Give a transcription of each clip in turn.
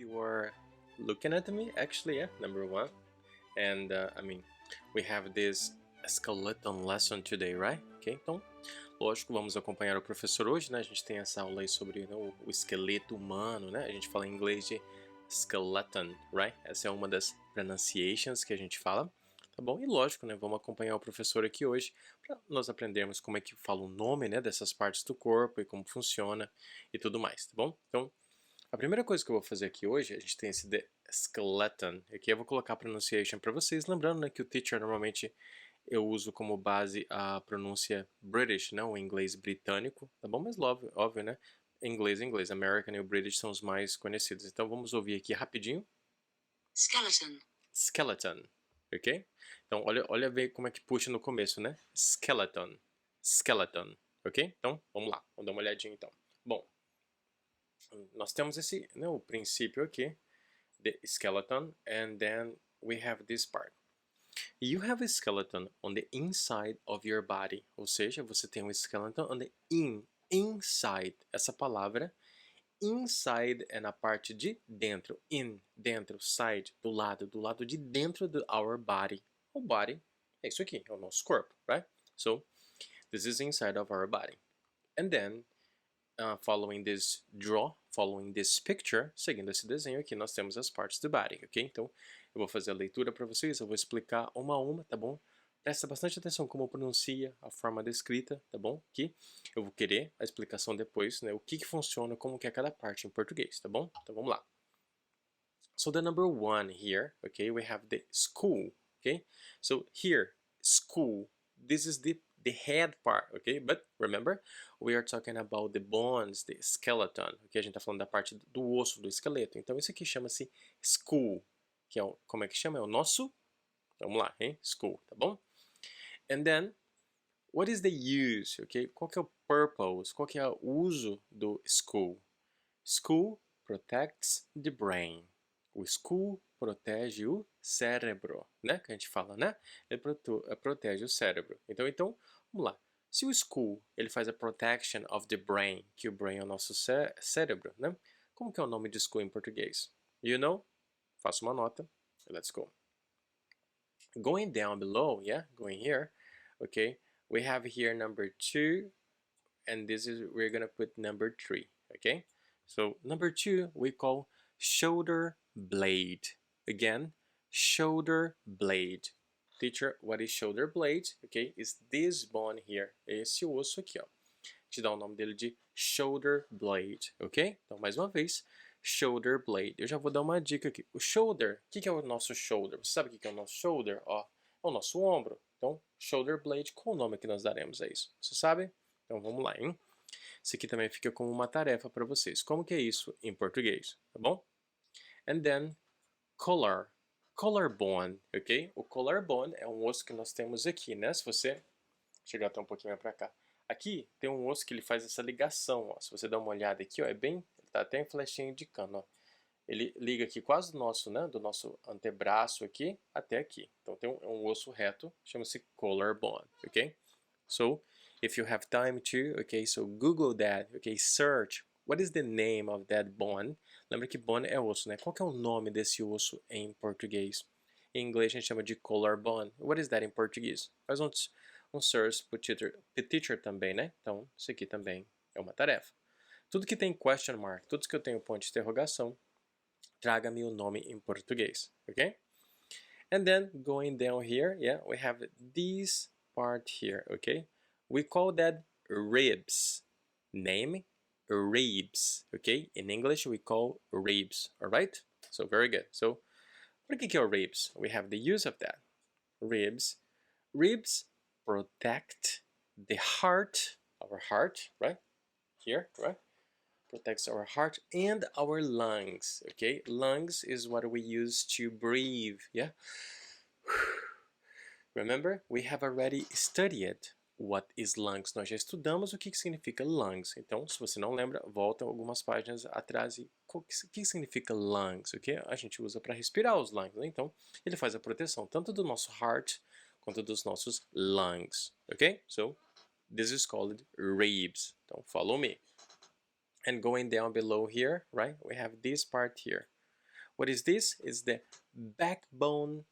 you are looking at me. Actually, yeah, number one. And we have this skeleton lesson today, right? Ok, então, lógico, vamos acompanhar o professor hoje, né? A gente tem essa aula aí sobre o esqueleto humano, né? A gente fala em inglês de skeleton, right? Essa é uma das pronunciations que a gente fala, tá bom? E lógico, né? Vamos acompanhar o professor aqui hoje para nós aprendermos como é que fala o nome, né? Dessas partes do corpo e como funciona e tudo mais, tá bom? Então, a primeira coisa que eu vou fazer aqui hoje, a gente tem esse the skeleton. Aqui eu vou colocar a pronunciation para vocês, lembrando, né, que o teacher normalmente eu uso como base a pronúncia British, não o inglês britânico, tá bom? Mas óbvio, né? Inglês, American e o British são os mais conhecidos. Então vamos ouvir aqui rapidinho. Skeleton. Skeleton, ok? Então olha ver como é que puxa no começo, né? Skeleton, skeleton, ok? Então vamos lá, vamos dar uma olhadinha então. Bom, nós temos esse, né, o princípio aqui, the skeleton, and then we have this part. You have a skeleton on the inside of your body, ou seja, você tem um skeleton on the inside. Essa palavra inside é na parte de dentro, dentro, side, do lado de dentro do our body. O body é isso aqui, é o nosso corpo, right? So, this is inside of our body. And then following this picture, seguindo esse desenho aqui, nós temos as partes do body, ok? Então, eu vou fazer a leitura para vocês, eu vou explicar uma a uma, tá bom? Presta bastante atenção como pronuncia, a forma da escrita, tá bom? Que eu vou querer a explicação depois, né? O que funciona, como que é cada parte em português, tá bom? Então, vamos lá. So, the number one here, okay, we have the school, okay? So, here, school, this is the head part, okay? But remember, we are talking about the bones, the skeleton, ok? A gente tá falando da parte do osso, do esqueleto. Então, isso aqui chama-se school, que é como é que chama? É o nosso, vamos lá, hein? School, tá bom? And then, what is the use, ok? Qual que é o purpose, qual que é o uso do school? School protects the brain. O school protege o cérebro, né? Que a gente fala, né? Ele protege o cérebro. Então, vamos lá. Se o school ele faz a protection of the brain, que o brain é o nosso cérebro, né? Como que é o nome de school em português? You know? Faça uma nota. Let's go. Going down below, yeah, going here, okay, we have here number 2, and this is, we're gonna put number 3, okay? So number 2 we call shoulder blade. Again, shoulder blade. Teacher, what is shoulder blade? Okay, is this bone here. Esse osso aqui, ó. Te dá o nome dele de shoulder blade, ok? Então, mais uma vez, shoulder blade. Eu já vou dar uma dica aqui. O shoulder, o que é o nosso shoulder? Você sabe o que é o nosso shoulder? Ó, é o nosso ombro. Então, shoulder blade, qual o nome que nós daremos a isso? Você sabe? Então, vamos lá, hein? Isso aqui também fica como uma tarefa para vocês. Como que é isso em português, tá bom? And then, collarbone, ok? O collarbone é um osso que nós temos aqui, né? Se você chegar até um pouquinho para cá. Aqui tem um osso que ele faz essa ligação, ó. Se você dá uma olhada aqui, ó, é bem, tá até em flechinha indicando, ó. Ele liga aqui quase do nosso, né, do nosso antebraço aqui até aqui. Então tem um osso reto, chama-se collarbone, ok? So, if you have time to, okay, so Google that, okay, search what is the name of that bone. Lembra que bone é osso, né? Qual que é o nome desse osso em português? Em inglês a gente chama de collarbone. What is that em português? Faz um search pro teacher também, né? Então, isso aqui também é uma tarefa. Tudo que tem question mark, tudo que eu tenho ponto de interrogação, traga-me o nome em português, ok? And then, going down here, yeah, we have this part here, okay? We call that ribs. Name, ribs, okay? In English, we call ribs, all right? So, very good. So, what que é ribs? We have the use of that. Ribs protect the heart, our heart, right? Here, right? Protects our heart and our lungs, okay? Lungs is what we use to breathe, yeah? Remember, we have already studied what is lungs. Nós já estudamos o que significa lungs. Então, se você não lembra, volta algumas páginas atrás e o que significa lungs, ok? A gente usa para respirar os lungs, né? Então, ele faz a proteção tanto do nosso heart quanto dos nossos lungs, ok? So, this is called ribs. Então, follow me. And going down below here, right, we have this part here. What is this? Is the backbone,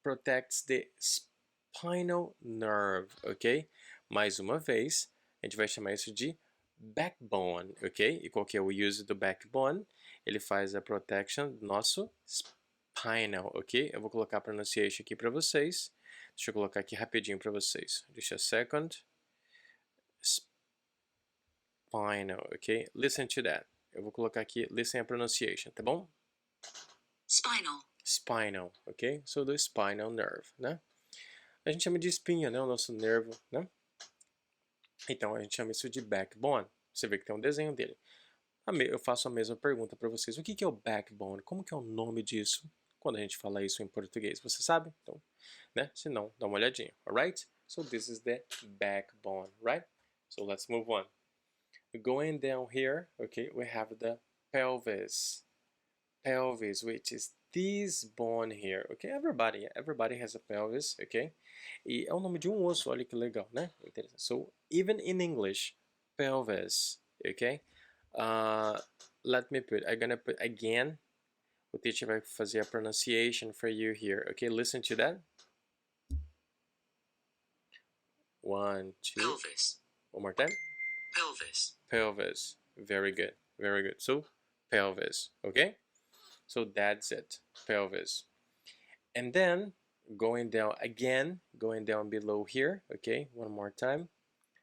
protects the spinal nerve, ok? Mais uma vez, a gente vai chamar isso de backbone, ok? E qual que é o use do backbone? Ele faz a protection do nosso spinal, ok? Eu vou colocar a pronunciation aqui para vocês. Deixa eu colocar aqui rapidinho para vocês. Just a second. Spinal, ok? Listen to that. Eu vou colocar aqui, listen a pronunciation, tá bom? Spinal. Spinal, ok? So do spinal nerve, né? A gente chama de espinha, né? O nosso nervo, né? Então a gente chama isso de backbone. Você vê que tem um desenho dele. Eu faço a mesma pergunta para vocês. O que é o backbone? Como que é o nome disso quando a gente fala isso em português? Você sabe? Então, né? Se não, dá uma olhadinha. Alright? So this is the backbone, right? So let's move on. Going down here, okay, we have the pelvis. Pelvis, which is this bone here, okay? Everybody has a pelvis, okay? E é o nome de um osso, olha que legal, né? So, even in English, pelvis, okay? I'm gonna put again. O teacher vai fazer a pronunciation for you here, okay? Listen to that. 1, 2. Pelvis. One more time. Pelvis. Pelvis. Very good. Very good. So, pelvis, okay? So that's it, pelvis. And then going down again, going down below here, okay, one more time,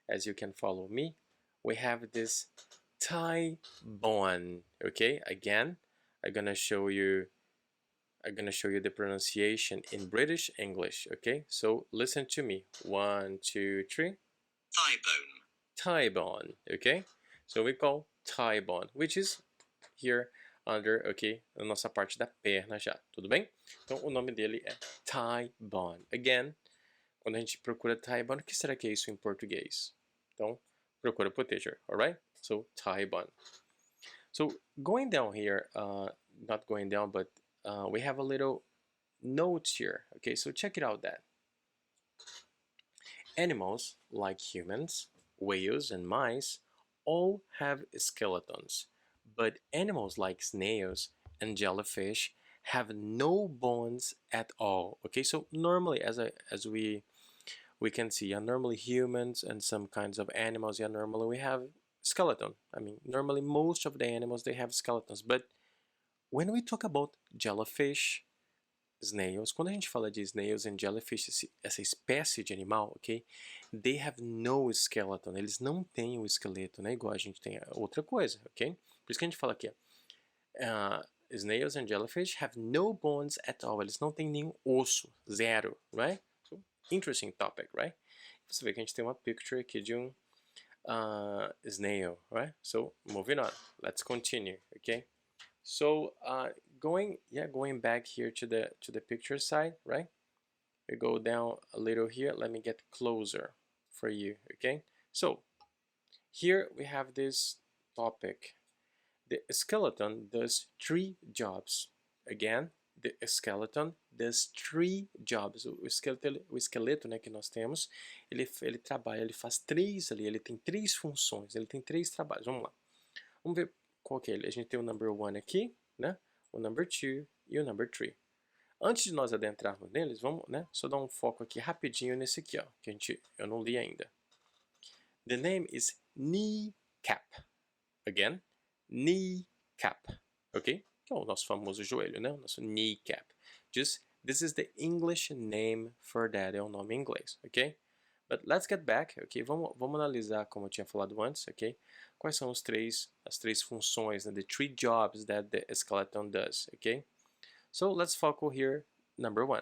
as you can follow me, we have this thigh bone, okay? Again, I'm gonna show you the pronunciation in British English, okay? So listen to me. 1, 2, 3. Thigh bone. Thigh bone, okay? So we call thigh bone, which is here under, ok, a nossa parte da perna já, tudo bem? Então o nome dele é thigh bone. Again, quando a gente procura thigh bone, o que será que é isso em português? Então, procura por teacher, alright? So, thigh bone. So, going down here, not going down, but we have a little note here, okay? So check it out that. Animals, like humans, whales, and mice, all have skeletons. But animals like snails and jellyfish have no bones at all. Okay, so normally, as we can see, normally humans and some kinds of animals, normally we have skeleton. I mean, normally most of the animals they have skeletons. But when we talk about jellyfish, snails, quando a gente fala de snails and jellyfish, essa espécie de animal, ok? They have no skeleton. Eles não têm o esqueleto, né? Igual a gente tem outra coisa, ok? Por isso que a gente fala aqui, snails and jellyfish have no bones at all. Eles não têm nenhum osso, zero, right? So, interesting topic, right? Você vê que a gente tem uma picture aqui de um snail, right? So, moving on. Let's continue, okay? So, going back here to the picture side, right? We go down a little here. Let me get closer for you, okay? So, here we have this topic. The skeleton does 3 jobs. Again, the skeleton does 3 jobs. O esqueleto, né, que nós temos, ele trabalha, ele faz 3 ali, ele tem 3 funções, ele tem 3 trabalhos. Vamos lá. Vamos ver qual que é ele. A gente tem o number 1 aqui, né? O number 2 e o number 3. Antes de nós adentrarmos neles, vamos, né, só dar um foco aqui rapidinho nesse aqui, ó, que eu não li ainda. The name is kneecap. Again, kneecap, ok? Que é o nosso famoso joelho, né? O nosso kneecap. This is the English name for that, é o nome em inglês, ok? But let's get back, ok? Vamos analisar, como eu tinha falado antes, ok? Quais são as três funções, né? The 3 jobs that the skeleton does, ok? So let's focus here, number 1,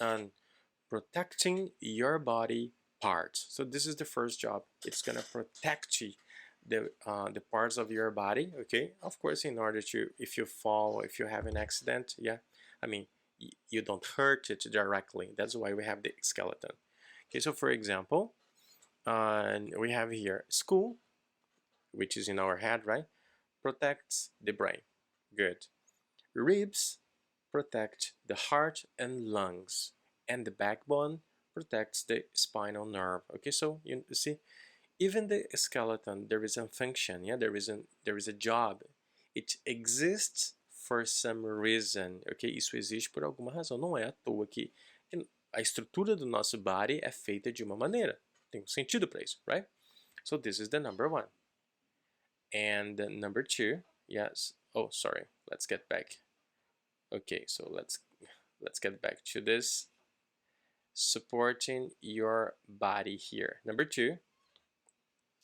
on protecting your body parts. So this is the first job. It's gonna protect you, the parts of your body, okay? Of course, in order to, if you fall, if you have an accident, yeah, I mean, you don't hurt it directly. That's why we have the skeleton. Okay, so for example, we have here skull, which is in our head, right? Protects the brain. Good. Ribs protect the heart and lungs, and the backbone protects the spinal nerve. Okay, so you see, even the skeleton, there is a function, yeah, there is a job It exists for some reason, ok? Isso existe por alguma razão. Não é à toa que a estrutura do nosso body é feita de uma maneira. Tem um sentido para isso, right? So this is the number 1. And number 2, yes. Oh, sorry. Let's get back. Okay, so let's get back to this. Supporting your body here. Number 2.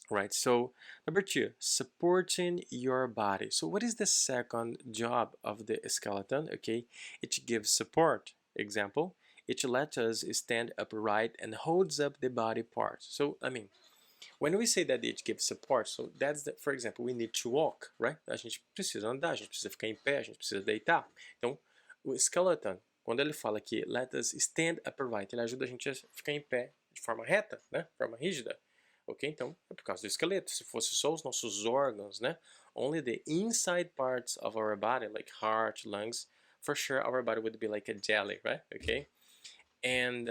Right, so number 2, supporting your body. So what is the second job of the skeleton? Okay, it gives support. Example, it lets us stand upright and holds up the body part. So, I mean, when we say that it gives support, so that's the, for example, we need to walk, right? A gente precisa andar, a gente precisa ficar em pé, a gente precisa deitar. Então, o skeleton, quando ele fala que let us stand upright, ele ajuda a gente a ficar em pé de forma reta, né? De forma rígida. Ok? Então, é por causa do esqueleto. Se fosse só os nossos órgãos, né? Only the inside parts of our body, like heart, lungs, for sure our body would be like a jelly, right? Okay? And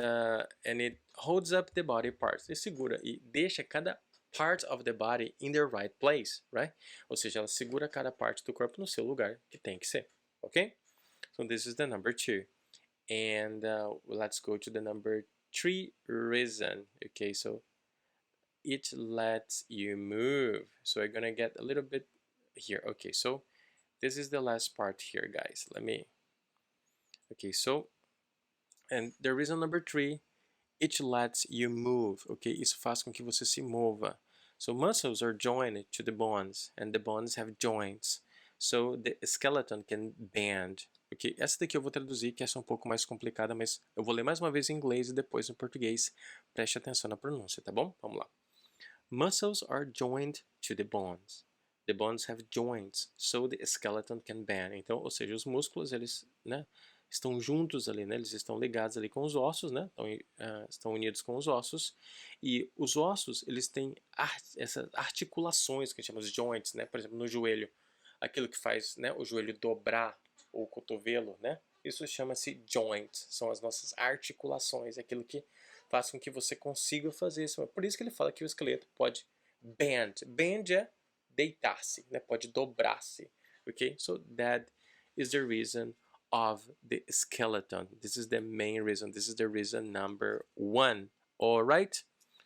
it holds up the body parts. E segura e deixa cada part of the body in the right place, right? Ou seja, ela segura cada parte do corpo no seu lugar que tem que ser, ok? So this is the number 2. And let's go to the number 3 reason. Okay, so it lets you move. So we're gonna get a little bit here. Okay, so this is the last part here, guys. Okay, so, and the reason number 3, it lets you move. Okay, isso faz com que você se mova. So muscles are joined to the bones, and the bones have joints. So the skeleton can bend. Ok, essa daqui eu vou traduzir, que essa é um pouco mais complicada, mas eu vou ler mais uma vez em inglês e depois em português. Preste atenção na pronúncia, tá bom? Vamos lá. Muscles are joined to the bones. The bones have joints, so the skeleton can bend. Então, ou seja, os músculos, eles, né, estão juntos ali, né? Eles estão ligados ali com os ossos, né? Estão unidos com os ossos. E os ossos, eles têm essas articulações que a gente chama de joints, né? Por exemplo, no joelho, aquilo que faz, né, o joelho dobrar o cotovelo, né? Isso chama-se joints, são as nossas articulações, aquilo que faz com que você consiga fazer isso. Por isso que ele fala que o esqueleto pode bend. Bend é deitar-se, né? Pode dobrar-se, ok? So that is the reason of the skeleton. This is the main reason. This is the reason number 1. All right?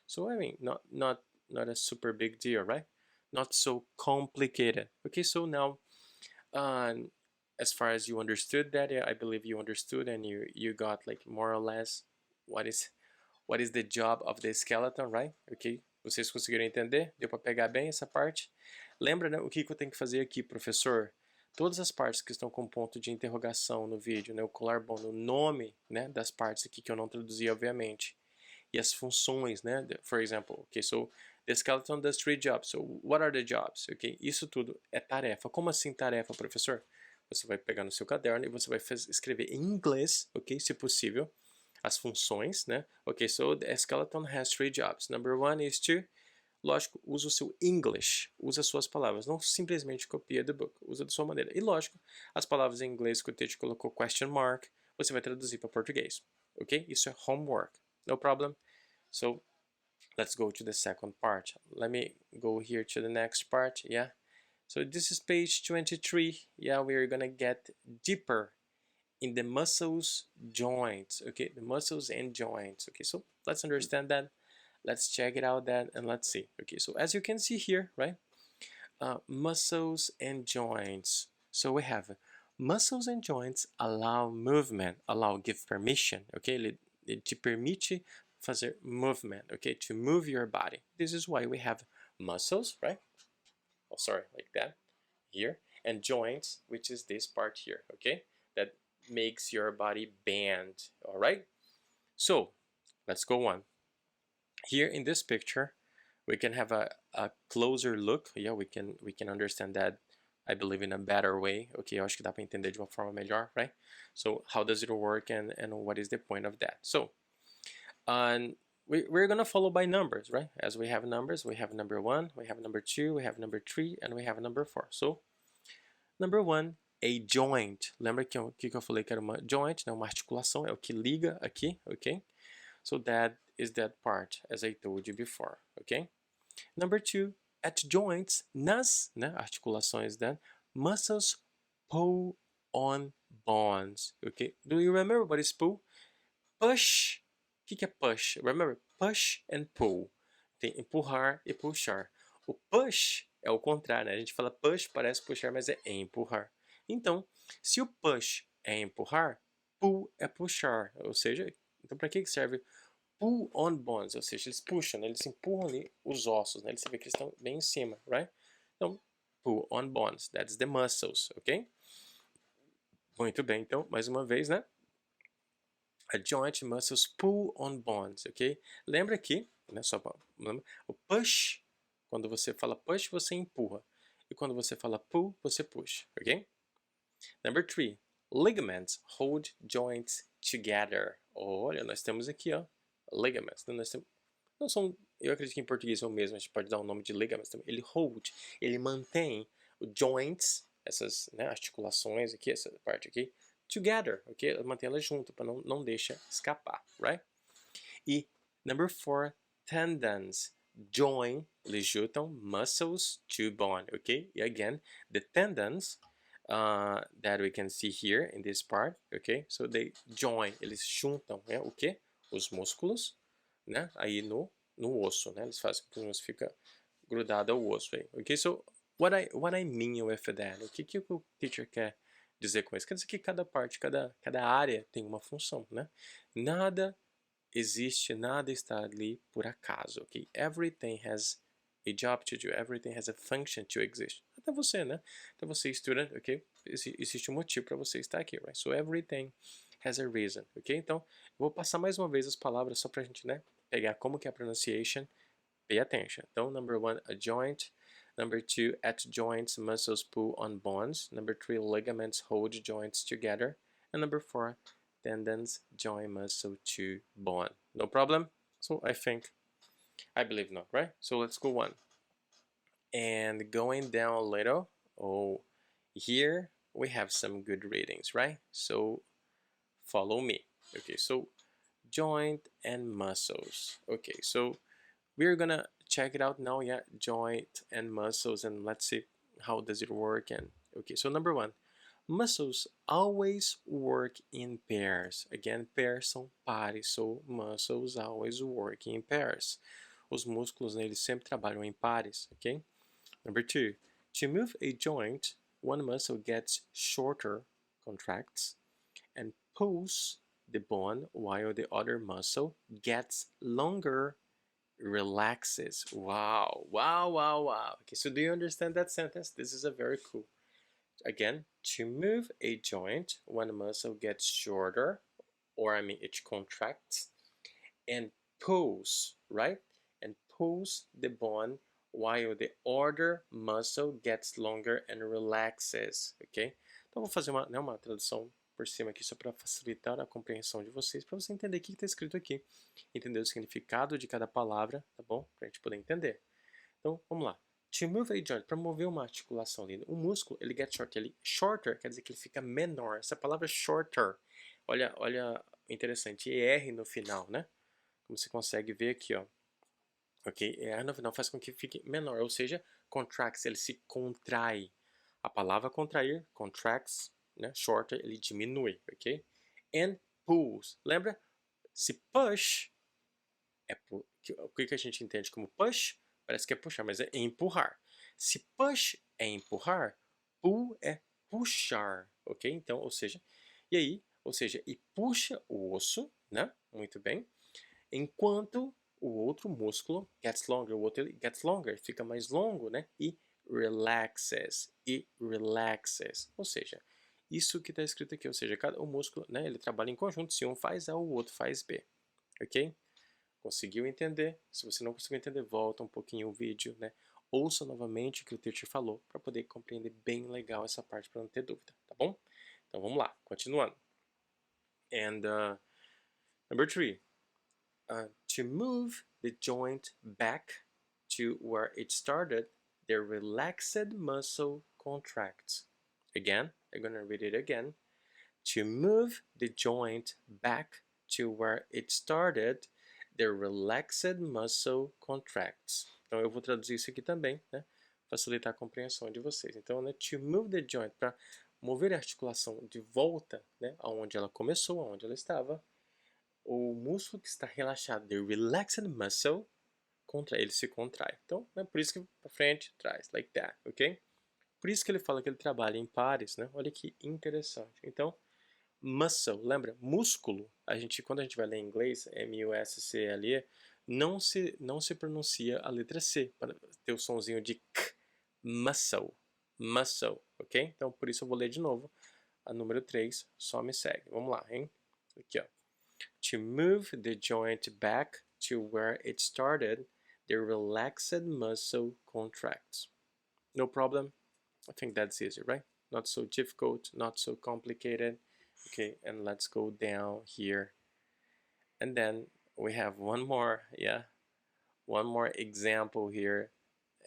So I mean, not a super big deal, right? Not so complicated. Okay, so now, as far as you understood that, I believe you understood and you got like more or less what is the job of the skeleton, right? Ok? Vocês conseguiram entender? Deu para pegar bem essa parte? Lembra, né? O que eu tenho que fazer aqui, professor? Todas as partes que estão com ponto de interrogação no vídeo, né? O collarbone, o nome, né, das partes aqui que eu não traduzi, obviamente. E as funções, né? For example, okay, so the skeleton does 3 jobs. So what are the jobs? Okay? Isso tudo é tarefa. Como assim tarefa, professor? Você vai pegar no seu caderno e você vai escrever em inglês, ok? Se possível, as funções, né? Ok, so the skeleton has 3 jobs. Number 1 is to, lógico, usa o seu English, usa suas palavras, não simplesmente copia do book, usa da sua maneira. E lógico, as palavras em inglês que o Tete colocou question mark, você vai traduzir para português, ok? Isso é homework, no problem. So, let's go to the second part. Let me go here to the next part, yeah? So this is page 23, yeah, we're gonna get deeper in the muscles joints, okay, the muscles and joints. Okay, so let's understand that, let's check it out then, and let's see. Okay, so as you can see here, right, muscles and joints. So we have muscles and joints allow movement, give permission, okay, ele te permite fazer movement, okay, to move your body. This is why we have muscles, right? Oh, sorry, like that here, and joints, which is this part here, okay, that makes your body bend. All right, so let's go on. Here in this picture we can have a closer look. Yeah, we can understand that, I believe, in a better way. Okay, eu acho que dá para entender de uma forma melhor, right? So how does it work, and what is the point of that? So we're gonna follow by numbers, right? As we have numbers, we have number 1, we have number 2, we have number 3, and we have number 4. So number 1, a joint. Lembra que eu falei que era uma joint, né? Uma articulação, é o que liga aqui, ok? So that is that part, as I told you before, ok? Number 2, at joints, nas, né, articulações, then, Muscles pull on bonds. Okay? Do you remember what is pull? Push. O que é push? Remember, push and pull. Tem empurrar e puxar. O push é o contrário, né? A gente fala push, parece puxar, mas é empurrar. Então, se o push é empurrar, pull é puxar. Ou seja, então para que serve pull on bonds? Ou seja, eles puxam, né? Eles empurram ali os ossos, né? Você vê que eles estão bem em cima, right? Então, pull on bonds, that's the muscles, ok? Muito bem, então, mais uma vez, né? A joint muscles pull on bonds, ok? Lembra que, né, lembra, o push, quando você fala push, você empurra. E quando você fala pull, você puxa, ok? Number 3, ligaments hold joints together. Olha, nós temos aqui, ó, ligaments. Nós temos, não são, eu acredito que em português é o mesmo, a gente pode dar o nome de ligaments também. Ele hold, ele mantém o joints, essas, né, articulações aqui, essa parte aqui, together, ok? Mantém elas junto, para não deixa escapar, right? E number 4, tendons join, eles juntam muscles to bone, ok? E again, the tendons that we can see here in this part, ok? So they join, eles juntam, né? O que? Os músculos, né? Aí no osso, né? Eles fazem com que o osso fica grudado ao osso, aí, ok? So what I mean with that? O que o teacher quer dizer com isso? Quer dizer que cada parte, cada área tem uma função, né? Nada existe, nada está ali por acaso, ok? Everything has a job to do, everything has a function to exist. Até você, né? Até você, student, ok? Existe um motivo para você estar aqui, right? So everything has a reason, ok? Então, eu vou passar mais uma vez as palavras só para a gente, né? Pegar como que é a pronunciation. Pay attention. Então, number 1, a joint. Number 2, at joints, muscles pull on bonds. Number 3, ligaments hold joints together. And number 4, tendons join muscle to bone. No problem? So I believe not, right? So let's go on. And going down a little, oh, here we have some good readings, right? So follow me. Okay, so joint and muscles. Okay, so we're gonna check it out now. Yeah, joint and muscles, and let's see how does it work. And okay, so number 1, muscles always work in pairs. Again, pairs são pares, so muscles always work in pairs. Os músculos, né, eles sempre trabalham em pares, ok? Number 2, to move a joint, one muscle gets shorter, contracts, and pulls the bone while the other muscle gets longer, relaxes. Wow, wow, wow, wow. Okay, so do you understand that sentence? This is a very cool. Again, to move a joint, one muscle gets shorter, or it contracts, and pulls, right? And pulls the bone while the other muscle gets longer and relaxes, ok? Então vou fazer uma tradução por cima aqui só para facilitar a compreensão de vocês, para você entender o que está escrito aqui, entender o significado de cada palavra, tá bom? Para a gente poder entender. Então, vamos lá. To move a joint, para mover uma articulação ali, o músculo, ele gets shorter. Ele, shorter quer dizer que ele fica menor. Essa palavra shorter, olha interessante, ER no final, né? Como você consegue ver aqui, ó. Ok? ER no final faz com que fique menor, ou seja, contracts, ele se contrai. A palavra contrair, contracts, né? Shorter, ele diminui, ok? And pulls. Lembra? Se push, o que a gente entende como push? Parece que é puxar, mas é empurrar. Se push é empurrar, pull é puxar, ok? Então, ou seja, e puxa o osso, né? Muito bem. Enquanto o outro músculo gets longer, o outro gets longer, fica mais longo, né? E relaxes, ou seja, isso que está escrito aqui, ou seja, o músculo, né? Ele trabalha em conjunto, se um faz A, o outro faz B, ok? Conseguiu entender? Se você não conseguiu entender, volta um pouquinho o vídeo, né? Ouça novamente o que o teacher falou para poder compreender bem legal essa parte para não ter dúvida, tá bom? Então vamos lá, continuando. And number 3, to move the joint back to where it started, the relaxed muscle contracts. Again, I'm gonna read it again. To move the joint back to where it started, the relaxed muscle contracts. Então eu vou traduzir isso aqui também, né? facilitar a compreensão de vocês. Então, né, to move the joint, para mover a articulação de volta, né, aonde ela começou, aonde ela estava, o músculo que está relaxado, the relaxed muscle, ele se contrai. Então, é por isso que para frente, trás, like that, ok? Por isso que ele fala que ele trabalha em pares, né? Olha que interessante. Então, muscle, lembra? Músculo. Quando a gente vai ler em inglês, M-U-S-C-L-E, não se pronuncia a letra C para ter o sonzinho de k. Muscle, muscle, ok? Então, por isso eu vou ler de novo. A número 3, só me segue. Vamos lá, hein? Aqui, ó. To move the joint back to where it started, the relaxed muscle contracts. No problem? I think that's easy, right? Not so difficult, not so complicated. Okay, and let's go down here. And then we have one more, one more example here.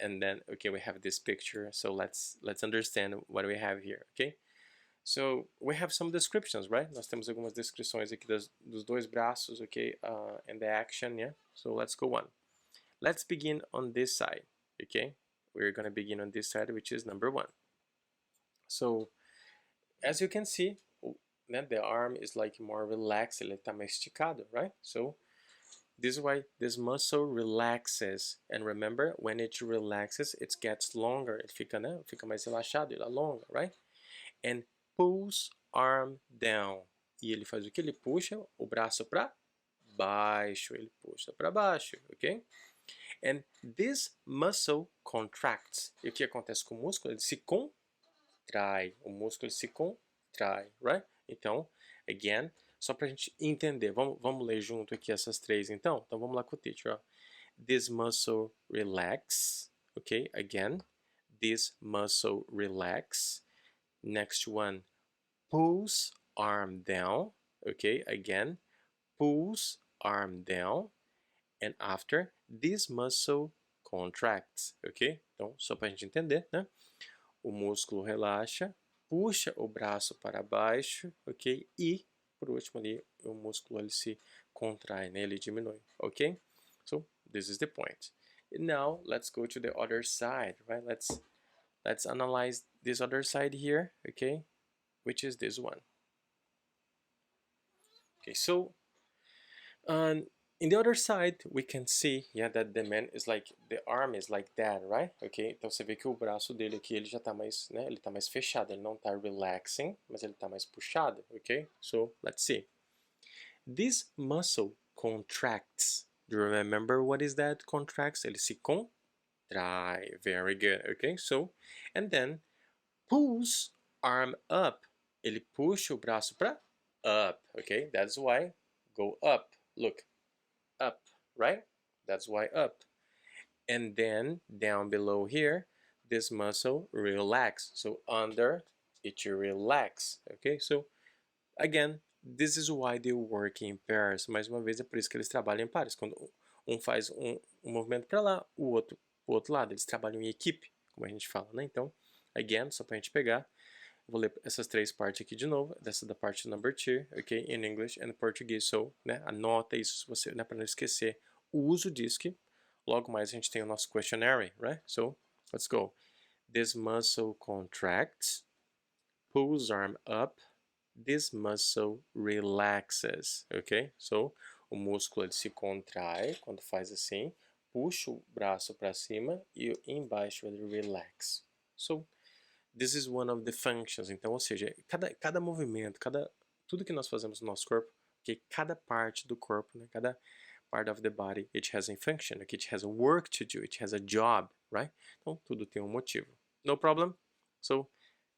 And then, okay, we have this picture. So let's understand what we have here, okay? So we have some descriptions, right? Nós temos algumas descrições aqui dos dois braços, okay? And the action, yeah? So let's go on. Let's begin on this side, okay? We're gonna begin on this side, which is number 1. So, as you can see, the arm is like more relaxed, ele está mais esticado, right? So, this is why this muscle relaxes. And remember, when it relaxes, it gets longer. Ele fica, né? Fica mais relaxado, ele alonga, right? And pulls arm down. E ele faz o que? Ele puxa o braço para baixo. Ele puxa para baixo, ok? And this muscle contracts. E o que acontece com o músculo? Ele se contrai. O músculo se contrai, right? Então, again, só para a gente entender. Vamos ler junto aqui essas três, então? Então, vamos lá com o teacher, ó. This muscle relax. Ok? Again. This muscle relax. Next one, pulls arm down, okay, again, pulls arm down, and after, this muscle contracts, ok? Então, só para a gente entender, né? O músculo relaxa, puxa o braço para baixo, ok? E, por último ali, o músculo ele se contrai, né? Ele diminui, ok? So, this is the point. And now, let's go to the other side, right? Let's analyze this other side here, okay? Which is this one. Okay, so in the other side, we can see, that the man is like, the arm is like that, right? Okay, então você vê que o braço dele aqui, ele já tá mais, né? Ele tá mais fechado, ele não tá relaxing, mas ele tá mais puxado, okay? So, let's see. This muscle contracts. Do you remember what is that? Contracts, ele se contrai. Very good, okay? So, and then pulls arm up. Ele puxa o braço para up, okay? That's why go up. Look, up, right? That's why up. And then down below here, this muscle relax. So under it relax, okay? So again, this is why they work in pairs. Mais uma vez, é por isso que eles trabalham em pares. Quando um faz um movimento para lá, o outro pro outro lado. Eles trabalham em equipe, como a gente fala, né? Então, again, só pra gente pegar, vou ler essas três partes aqui de novo. Dessa da parte number 2, ok? In English and Portuguese. So, né? Anota isso, você, né? Para não esquecer o uso disso que logo mais a gente tem o nosso questionary, right? So, let's go. This muscle contracts, pulls arm up, this muscle relaxes, ok? So, o músculo ele se contrai quando faz assim, puxa o braço para cima e embaixo ele relax. So, this is one of the functions. Então, ou seja, cada movimento, tudo que nós fazemos no nosso corpo, okay, cada parte do corpo, né, cada part of the body, it has a function, okay, it has a work to do, it has a job, right? Então, tudo tem um motivo. No problem? So,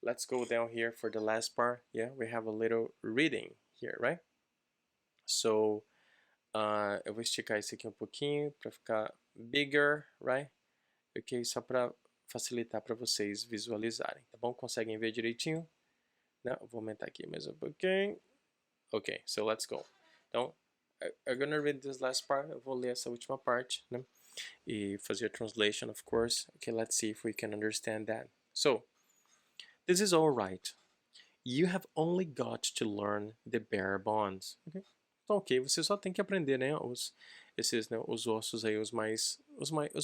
let's go down here for the last part. Yeah, we have a little reading here, right? So, eu vou esticar isso aqui um pouquinho para ficar bigger, right? Ok, só para facilitar para vocês visualizarem, tá bom? Conseguem ver direitinho? Não, eu vou aumentar aqui mais um pouquinho. Ok, so let's go. Então, I'm gonna read this last part. Eu vou ler essa última parte, né? E fazer a translation, of course. Okay, let's see if we can understand that. So, this is all right. You have only got to learn the bare bones. Okay? Então, ok, você só tem que aprender, né, esses, né, os ossos aí, os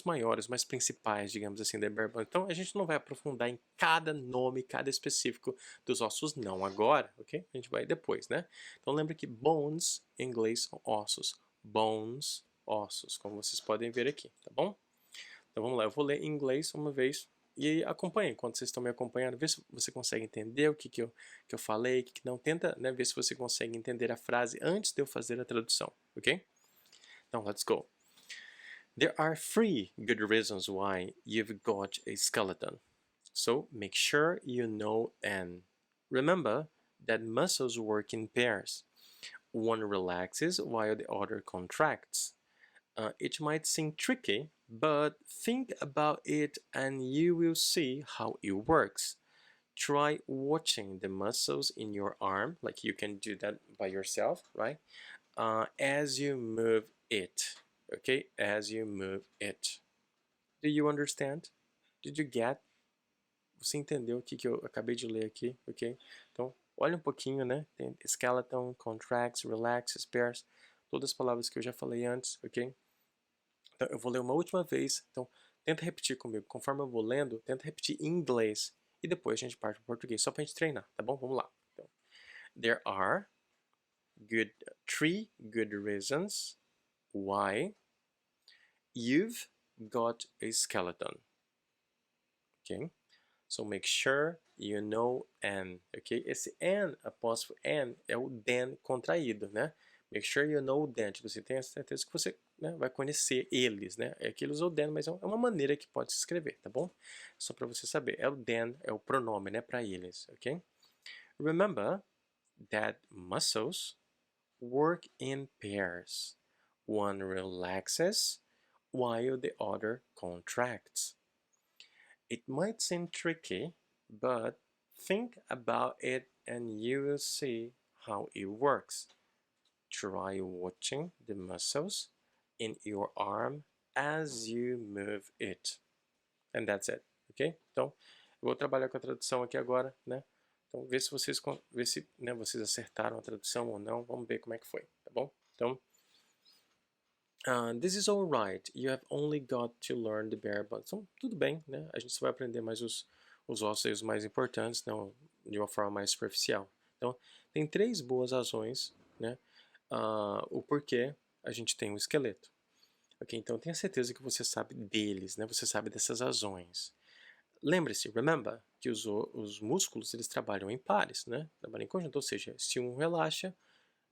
maiores, mais principais, digamos assim, da bare bones. Então a gente não vai aprofundar em cada nome, cada específico dos ossos não agora, ok? A gente vai depois, né? Então lembra que bones em inglês são ossos. Bones, ossos, como vocês podem ver aqui, tá bom? Então vamos lá, eu vou ler em inglês uma vez e aí acompanhem, enquanto vocês estão me acompanhando, vê se você consegue entender o que eu falei, o que não. Tenta, né, ver se você consegue entender a frase antes de eu fazer a tradução, ok? Então, let's go. There are 3 good reasons why you've got a skeleton. So make sure you know and remember that muscles work in pairs. One relaxes while the other contracts. It might seem tricky, but think about it and you will see how it works. Try watching the muscles in your arm, like you can do that by yourself, right? As you move it, okay? As you move it. Do you understand? Did you get? Você entendeu o que eu acabei de ler aqui, ok? Então, olha um pouquinho, né? Tem skeleton, contracts, relax, pairs, todas as palavras que eu já falei antes, ok? Então, eu vou ler uma última vez. Então, tenta repetir comigo. Conforme eu vou lendo, tenta repetir em inglês. E depois a gente parte para o português, só para a gente treinar, tá bom? Vamos lá. Então, there are 3 good reasons why you've got a skeleton. Okay? So make sure you know and, ok? Esse and, apóstrofo and, é o then contraído, né? Make sure you know them. Tipo, você tem a certeza que você, né, vai conhecer eles, né? É que ele usou then, mas é uma maneira que pode se escrever, tá bom? Só para você saber. É o then, é o pronome, né? Para eles, ok? Remember that muscles work in pairs. One relaxes while the other contracts. It might seem tricky, but think about it and you will see how it works. Try watching the muscles in your arm as you move it. And that's it, ok? Então, eu vou trabalhar com a tradução aqui agora, né? Então, vê se vocês, né, vocês acertaram a tradução ou não. Vamos ver como é que foi, tá bom? Então, this is all right. You have only got to learn the bare bones. Então, tudo bem, né? A gente só vai aprender mais os ossos mais importantes, não, de uma forma mais superficial. Então, tem 3 boas razões, né? O porquê a gente tem um esqueleto. Ok, então tenha certeza que você sabe deles, né? Você sabe dessas razões. Lembre-se, remember, que os músculos eles trabalham em pares, né? Trabalham em conjunto, ou seja, se um relaxa,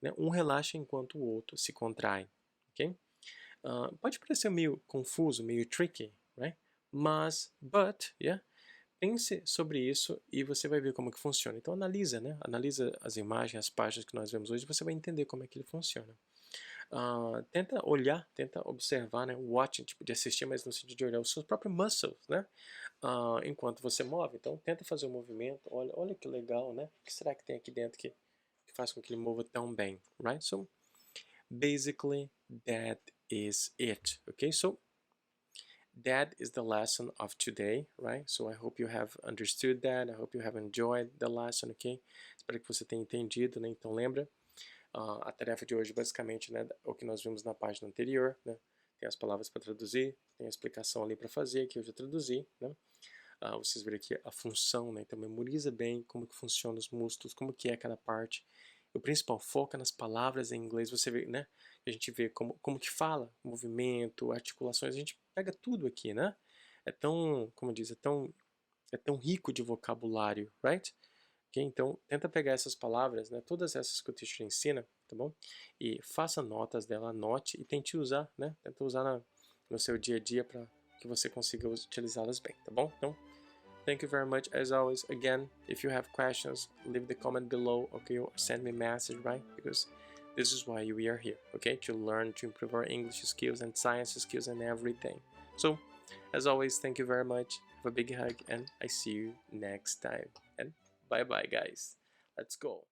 né? Um relaxa enquanto o outro se contrai, ok? Pode parecer meio confuso, meio tricky, right? Mas, yeah, pense sobre isso e você vai ver como que funciona. Então analisa, né? Analisa as imagens, as páginas que nós vemos hoje, você vai entender como é que ele funciona. Tenta olhar, tenta observar, né? Watching, tipo de assistir, mas no sentido de olhar os seus próprios muscles, né? Enquanto você move. Então tenta fazer o movimento, olha que legal, né? O que será que tem aqui dentro que faz com que ele mova tão bem, right? So, basically, that is it, okay? So, that is the lesson of today, right? So I hope you have understood that. I hope you have enjoyed the lesson, ok? Espero que você tenha entendido, né? Então lembra, a tarefa de hoje basicamente, né, o que nós vimos na página anterior, né? Tem as palavras para traduzir, tem a explicação ali para fazer, que eu já traduzi, né? Vocês viram aqui a função, né? Então memoriza bem como que funciona os músculos, como que é cada parte. O principal, foca nas palavras em inglês, você vê, né? A gente vê como que fala, movimento, articulações, a gente pega tudo aqui, né? É tão, como diz, é tão rico de vocabulário, right? Okay? Então, tenta pegar essas palavras, né? Todas essas que o teacher ensina, tá bom? E faça notas dela, anote e tente usar, né? Tenta usar no seu dia a dia para que você consiga utilizá-las bem, tá bom? Então, thank you very much as always. Again, if you have questions, leave the comment below, okay, or send me a message, right? Because this is why we are here, okay? To learn, to improve our English skills and science skills and everything. So, as always, thank you very much. Have a big hug and I see you next time. And bye bye guys. Let's go.